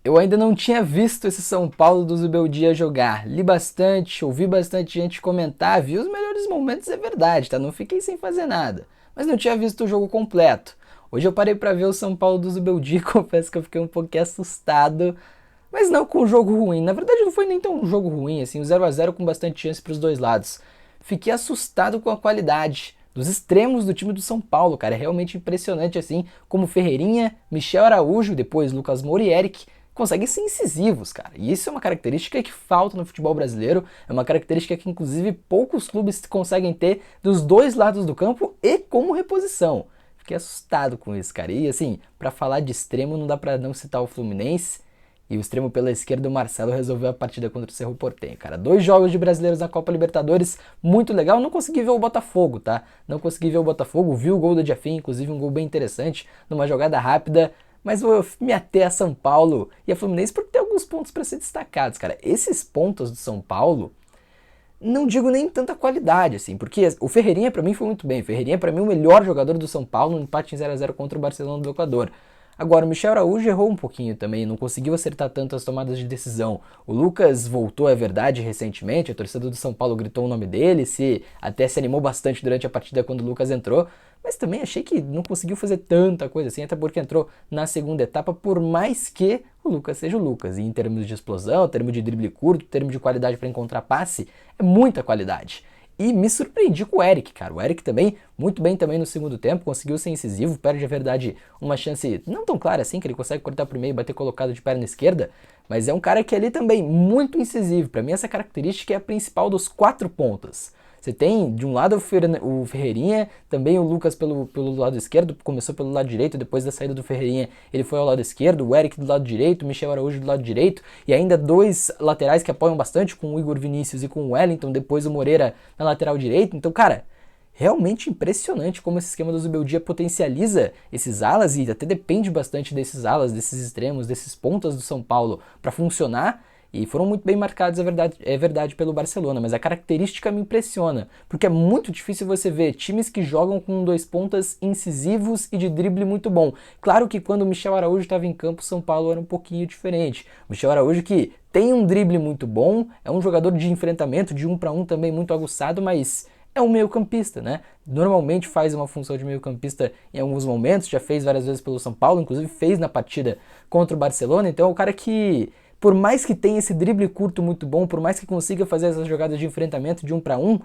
Eu ainda não tinha visto esse São Paulo do Zubeldia jogar. Li bastante, ouvi bastante gente comentar, vi os melhores momentos, é verdade, tá? Não fiquei sem fazer nada. Mas não tinha visto o jogo completo. Hoje eu parei pra ver o São Paulo do Zubeldia e confesso que eu fiquei um pouquinho assustado. Mas não com o jogo ruim. Na verdade não foi nem tão um jogo ruim, assim, o 0 a 0 com bastante chance pros dois lados. Fiquei assustado com a qualidade dos extremos do time do São Paulo, cara. É realmente impressionante, assim, como Ferreirinha, Michel Araújo, depois Lucas Moura e Eric conseguem ser incisivos, cara. E isso é uma característica que falta no futebol brasileiro, é uma característica que inclusive poucos clubes conseguem ter dos dois lados do campo e como reposição. Fiquei assustado com isso, cara. E assim, pra falar de extremo não dá pra não citar o Fluminense. E o extremo pela esquerda, o Marcelo, resolveu a partida contra o Cerro Porteño, cara. 2 jogos de brasileiros na Copa Libertadores, muito legal. Não consegui ver o Botafogo, tá? Não consegui ver o Botafogo, vi o gol do Diafim, inclusive um gol bem interessante, numa jogada rápida. Mas vou me ater a São Paulo e a Fluminense porque tem alguns pontos para ser destacados, cara. Esses pontos do São Paulo, não digo nem tanta qualidade, assim, porque o Ferreirinha pra mim foi muito bem. O Ferreirinha pra mim é o melhor jogador do São Paulo no empate em 0 a 0 contra o Barcelona do Equador. Agora, o Michel Araújo errou um pouquinho também, não conseguiu acertar tanto as tomadas de decisão. O Lucas voltou, é verdade, recentemente, a torcida do São Paulo gritou o nome dele, até se animou bastante durante a partida quando o Lucas entrou, mas também achei que não conseguiu fazer tanta coisa assim, até porque entrou na segunda etapa, por mais que o Lucas seja o Lucas. E em termos de explosão, em termos de drible curto, em termos de qualidade para encontrar passe, é muita qualidade. E me surpreendi com o Eric, cara. O Eric também, muito bem também no segundo tempo, conseguiu ser incisivo, perde a verdade uma chance não tão clara assim, que ele consegue cortar pro meio e bater colocado de perna esquerda, mas é um cara que ali também muito incisivo. Para mim essa característica é a principal dos 4 pontas. Você tem, de um lado, o Ferreirinha, também o Lucas pelo lado esquerdo, começou pelo lado direito, depois da saída do Ferreirinha ele foi ao lado esquerdo, o Eric do lado direito, o Michel Araújo do lado direito, e ainda 2 laterais que apoiam bastante, com o Igor Vinícius e com o Wellington, depois o Moreira na lateral direita. Então, cara, realmente impressionante como esse esquema do Zubeldia potencializa esses alas e até depende bastante desses alas, desses extremos, desses pontas do São Paulo para funcionar. E foram muito bem marcados, é verdade, pelo Barcelona, mas a característica me impressiona, porque é muito difícil você ver times que jogam com 2 pontas incisivos e de drible muito bom. Claro que quando o Michel Araújo estava em campo, o São Paulo era um pouquinho diferente. O Michel Araújo que tem um drible muito bom, é um jogador de enfrentamento, de 1 para 1 também muito aguçado, mas é um meio-campista, né? Normalmente faz uma função de meio-campista em alguns momentos, já fez várias vezes pelo São Paulo, inclusive fez na partida contra o Barcelona, então é o cara que, por mais que tenha esse drible curto muito bom, por mais que consiga fazer essas jogadas de enfrentamento de 1 para 1,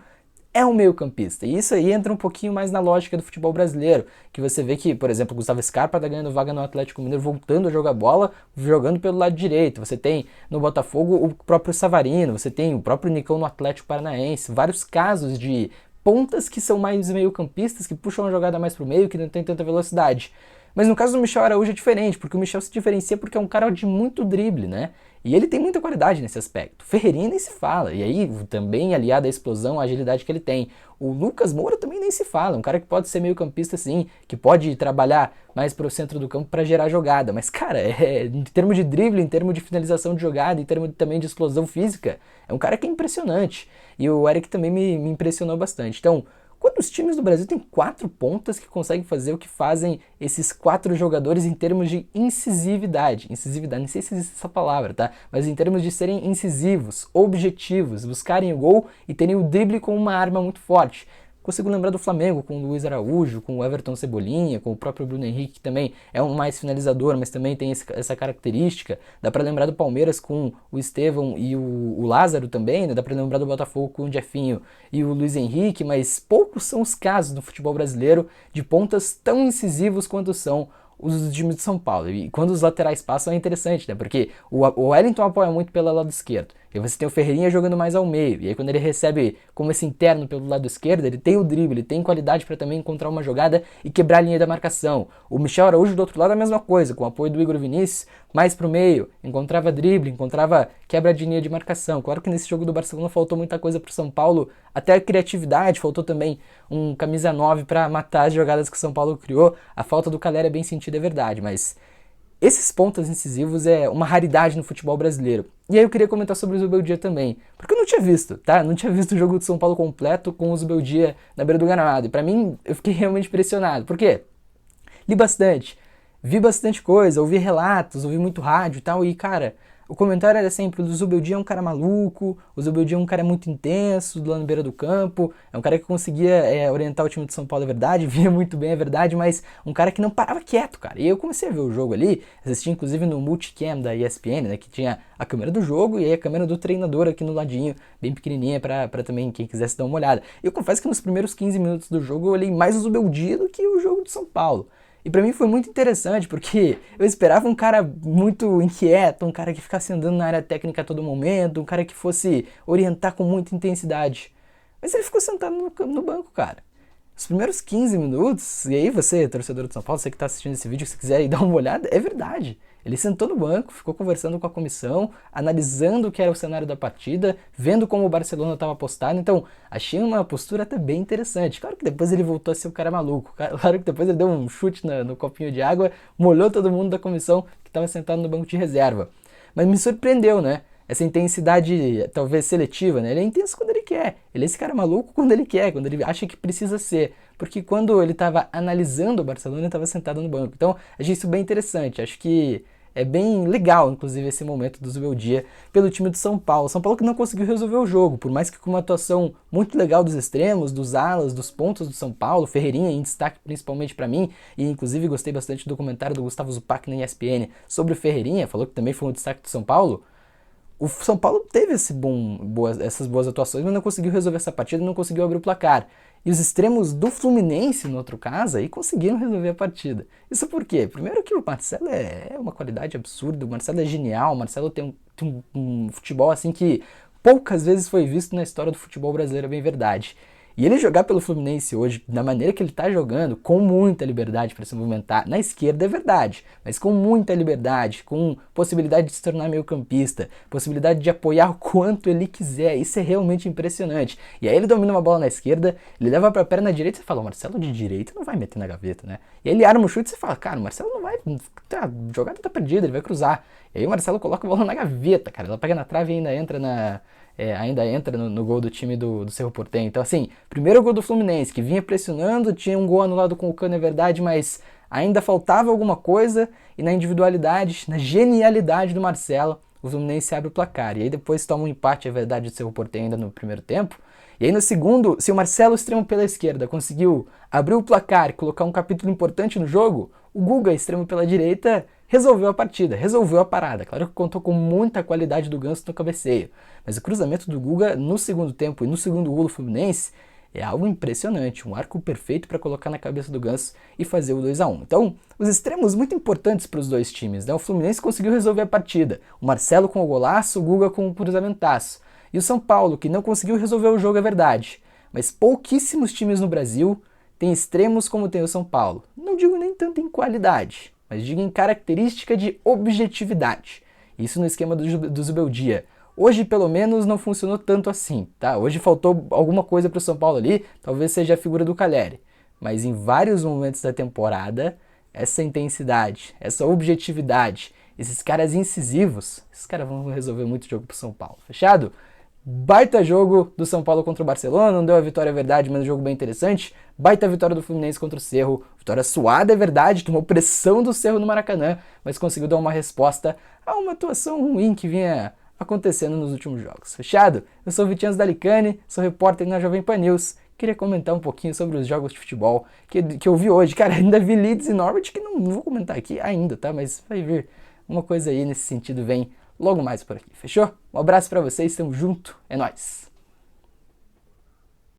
é um meio-campista. E isso aí entra um pouquinho mais na lógica do futebol brasileiro, que você vê que, por exemplo, o Gustavo Scarpa tá ganhando vaga no Atlético Mineiro, voltando a jogar bola, jogando pelo lado direito. Você tem no Botafogo o próprio Savarino, você tem o próprio Nicão no Atlético Paranaense, vários casos de pontas que são mais meio-campistas, que puxam a jogada mais pro meio, que não tem tanta velocidade. Mas no caso do Michel Araújo é diferente, porque o Michel se diferencia porque é um cara de muito drible, né? E ele tem muita qualidade nesse aspecto. Ferreirinha nem se fala, e aí também aliado à explosão, à agilidade que ele tem. O Lucas Moura também nem se fala, um cara que pode ser meio campista sim, que pode trabalhar mais pro centro do campo para gerar jogada. Mas cara, em termos de drible, em termos de finalização de jogada, em termos também de explosão física, é um cara que é impressionante. E o Eric também me impressionou bastante. Então, quantos times do Brasil tem 4 pontas que conseguem fazer o que fazem esses 4 jogadores em termos de incisividade? Incisividade, não sei se existe essa palavra, tá? Mas em termos de serem incisivos, objetivos, buscarem o gol e terem o drible como uma arma muito forte. Consigo lembrar do Flamengo com o Luiz Araújo, com o Everton Cebolinha, com o próprio Bruno Henrique, que também é um mais finalizador, mas também tem essa característica. Dá para lembrar do Palmeiras com o Estevão e o Lázaro também, né? Dá para lembrar do Botafogo com o Jefinho e o Luiz Henrique, mas poucos são os casos no futebol brasileiro de pontas tão incisivos quanto são os times de São Paulo. E quando os laterais passam é interessante, né? Porque o Wellington apoia muito pelo lado esquerdo. E você tem o Ferreirinha jogando mais ao meio. E aí quando ele recebe como esse interno pelo lado esquerdo, ele tem o drible, ele tem qualidade para também encontrar uma jogada e quebrar a linha da marcação. O Michel Araújo do outro lado é a mesma coisa, com o apoio do Igor Vinícius, mais pro meio, encontrava drible, encontrava quebra de linha de marcação. Claro que nesse jogo do Barcelona faltou muita coisa pro São Paulo, até a criatividade, faltou também um camisa 9 para matar as jogadas que o São Paulo criou. A falta do Calera é bem sentida, é verdade, mas esses pontos incisivos é uma raridade no futebol brasileiro. E aí eu queria comentar sobre o Zubeldia também, porque eu não tinha visto, tá? Não tinha visto o jogo do São Paulo completo com o Zubeldia na beira do gramado. E pra mim, eu fiquei realmente impressionado. Por quê? Li bastante. vi bastante coisa, ouvi relatos, ouvi muito rádio e tal, e cara, o comentário era sempre: o Zubeldia é um cara maluco, o Zubeldia é um cara muito intenso, lá na beira do campo, é um cara que conseguia orientar o time de São Paulo, é verdade, via muito bem, é verdade, mas um cara que não parava quieto, cara. E eu comecei a ver o jogo ali, assisti inclusive no multicam da ESPN, né, que tinha a câmera do jogo e aí a câmera do treinador aqui no ladinho, bem pequenininha, pra também quem quisesse dar uma olhada. E eu confesso que nos primeiros 15 minutos do jogo eu olhei mais o Zubeldia do que o jogo de São Paulo. E pra mim foi muito interessante, porque eu esperava um cara muito inquieto, um cara que ficasse andando na área técnica a todo momento, um cara que fosse orientar com muita intensidade. Mas ele ficou sentado no banco, cara. Os primeiros 15 minutos, e aí você, torcedor de São Paulo, você que está assistindo esse vídeo, se quiser ir dar uma olhada, é verdade. Ele sentou no banco, ficou conversando com a comissão, analisando o que era o cenário da partida, vendo como o Barcelona estava postado. Então, achei uma postura até bem interessante. Claro que depois ele voltou a ser o cara maluco. Claro que depois ele deu um chute no copinho de água, molhou todo mundo da comissão que estava sentado no banco de reserva. Mas me surpreendeu, né? Essa intensidade talvez seletiva, né? Ele é intenso quando ele quer. Ele é esse cara maluco quando ele quer, quando ele acha que precisa ser. Porque quando ele estava analisando o Barcelona, ele estava sentado no banco. Então, achei isso bem interessante. Acho que é bem legal, inclusive, esse momento do Zubeldia pelo time de São Paulo. São Paulo que não conseguiu resolver o jogo, por mais que com uma atuação muito legal dos extremos, dos alas, dos pontos do São Paulo, Ferreirinha em destaque principalmente para mim, e inclusive gostei bastante do comentário do Gustavo Zupac na ESPN sobre o Ferreirinha, falou que também foi um destaque do São Paulo. O São Paulo teve essas boas atuações, mas não conseguiu resolver essa partida, não conseguiu abrir o placar. E os extremos do Fluminense, no outro caso, aí conseguiram resolver a partida. Isso por quê? Primeiro que o Marcelo é uma qualidade absurda, o Marcelo é genial, o Marcelo tem um futebol assim que poucas vezes foi visto na história do futebol brasileiro, é bem verdade. E ele jogar pelo Fluminense hoje, da maneira que ele tá jogando, com muita liberdade para se movimentar, na esquerda é verdade, mas com muita liberdade, com possibilidade de se tornar meio campista, possibilidade de apoiar o quanto ele quiser, isso é realmente impressionante. E aí ele domina uma bola na esquerda, ele leva pra perna direita e você fala: o Marcelo de direita não vai meter na gaveta, né? E aí ele arma o chute e você fala: cara, o Marcelo não vai, a jogada tá perdida, ele vai cruzar. E aí o Marcelo coloca a bola na gaveta, cara, ela pega na trave e ainda entra no gol do time do Cerro Porteño. Então, assim, primeiro gol do Fluminense, que vinha pressionando, tinha um gol anulado com o Cano, é verdade, mas ainda faltava alguma coisa, e na individualidade, na genialidade do Marcelo, o Fluminense abre o placar. E aí depois toma um empate, é verdade, do Cerro Porteño ainda no primeiro tempo. E aí no segundo, se o Marcelo, extremo pela esquerda, conseguiu abrir o placar e colocar um capítulo importante no jogo, o Guga, extremo pela direita, resolveu a partida, resolveu a parada. Claro que contou com muita qualidade do Ganso no cabeceio, mas o cruzamento do Guga no segundo tempo e no segundo gol do Fluminense é algo impressionante, um arco perfeito para colocar na cabeça do Ganso e fazer o 2-1. Então, os extremos muito importantes para os dois times, né? O Fluminense conseguiu resolver a partida, o Marcelo com o golaço, o Guga com o cruzamentaço. E o São Paulo, que não conseguiu resolver o jogo, é verdade, mas pouquíssimos times no Brasil têm extremos como tem o São Paulo. Não digo nem tanto em qualidade, mas digo em característica de objetividade. Isso no esquema do Zubeldia. Hoje, pelo menos, não funcionou tanto assim, tá? Hoje faltou alguma coisa para o São Paulo ali, talvez seja a figura do Calleri. Mas em vários momentos da temporada, essa intensidade, essa objetividade, esses caras incisivos, esses caras vão resolver muito jogo pro São Paulo. Fechado? Baita jogo do São Paulo contra o Barcelona, não deu a vitória, é verdade, mas um jogo bem interessante. Baita vitória do Fluminense contra o Cerro, vitória suada, é verdade, tomou pressão do Cerro no Maracanã, mas conseguiu dar uma resposta a uma atuação ruim que vinha acontecendo nos últimos jogos. Fechado? Eu sou o Vitinho Dalicani, sou repórter na Jovem Pan News. Queria comentar um pouquinho sobre os jogos de futebol que eu vi hoje. Cara, ainda vi Leeds e Norwich, que não vou comentar aqui ainda, tá? Mas vai vir uma coisa aí nesse sentido, vem logo mais por aqui. Fechou? Um abraço pra vocês, tamo junto, é nóis!